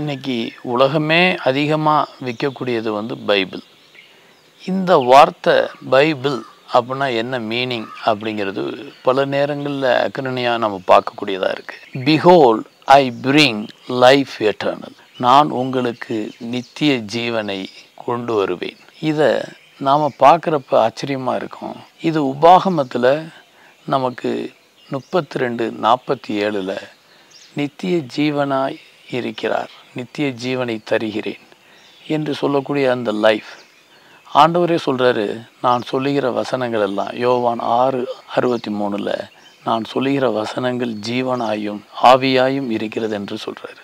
இன்னைக்கு உலகமே அதிகமாக விற்கக்கூடியது வந்து பைபிள். இந்த வார்த்தை பைபிள் அப்படின்னா என்ன மீனிங் அப்படிங்கிறது பல நேரங்களில் அக்ரனியாக நம்ம பார்க்கக்கூடியதாக இருக்குது. Behold I bring life eternal, நான் உங்களுக்கு நித்திய ஜீவனை கொண்டு வருவேன். இதை நாம் பார்க்குறப்ப ஆச்சரியமாக இருக்கும். இது உபாகமத்தில் நமக்கு 32:47 நித்திய ஜீவனாய் இருக்கிறார், நித்திய ஜீவனை தருகிறேன் என்று சொல்லக்கூடிய அந்த லைஃப் ஆண்டவரே சொல்கிறாரு. நான் சொல்லுகிற வசனங்கள் எல்லாம் யோவான் 6:63 நான் சொல்லுகிற வசனங்கள் ஜீவனாயும் ஆவியாயும் இருக்கிறது என்று சொல்கிறாரு.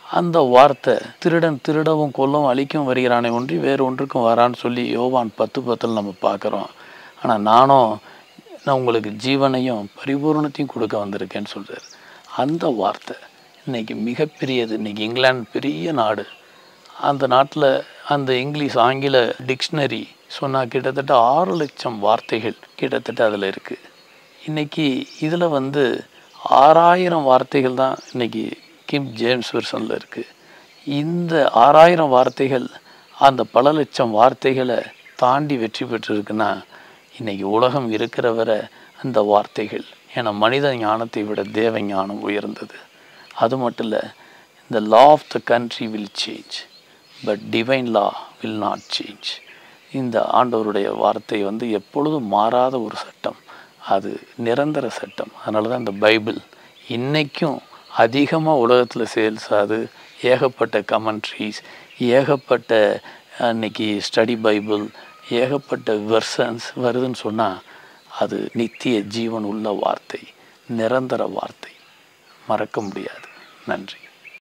அந்த வார்த்தை திருடன் திருடவும் கொல்லவும் அழிக்கவும் வருகிறானே ஒன்றி வேறு ஒன்றுக்கும் வரான்னு சொல்லி யோவான் 10:10 நம்ம பார்க்குறோம். ஆனால் நான் உங்களுக்கு ஜீவனையும் பரிபூர்ணத்தையும் கொடுக்க வந்திருக்கேன்னு சொல்கிறார். அந்த வார்த்தை இன்றைக்கி மிகப்பெரியது. இன்றைக்கி இங்கிலாந்து பெரிய நாடு. அந்த நாட்டில் அந்த இங்கிலீஷ் ஆங்கில டிக்ஷனரி சொன்னால் கிட்டத்தட்ட 6 லட்சம் வார்த்தைகள் கிட்டத்தட்ட அதில் இருக்குது. இன்றைக்கி இதில் 6000 வார்த்தைகள் தான் இன்றைக்கி கிம் ஜேம்ஸ் வெர்ஷனில் இருக்குது. இந்த 6000 வார்த்தைகள் அந்த பல லட்சம் வார்த்தைகளை தாண்டி வெற்றி பெற்றிருக்குன்னா இன்றைக்கி உலகம் இருக்கிற வரை அந்த வார்த்தைகள், ஏன்னா மனித ஞானத்தை விட தேவ ஞானம் உயர்ந்தது. அது மட்டும் இல்லை, இந்த law of the country will change but divine law will not change. இந்த ஆண்டவருடைய வார்த்தை எப்பொழுதும் மாறாத ஒரு சட்டம், அது நிரந்தர சட்டம். அதனால தான் இந்த பைபிள் இன்றைக்கும் அதிகமாக உலகத்தில் சேல்ஸ் ஆகுது. ஏகப்பட்ட கமெண்ட்ரிஸ், ஏகப்பட்ட அன்னைக்கு ஸ்டடி பைபிள், ஏகப்பட்ட வெர்ஷன்ஸ் வருதுன்னு சொன்னால் அது நித்திய ஜீவன் உள்ள வார்த்தை, நிரந்தர வார்த்தை, மறக்க முடியாது. நன்றி.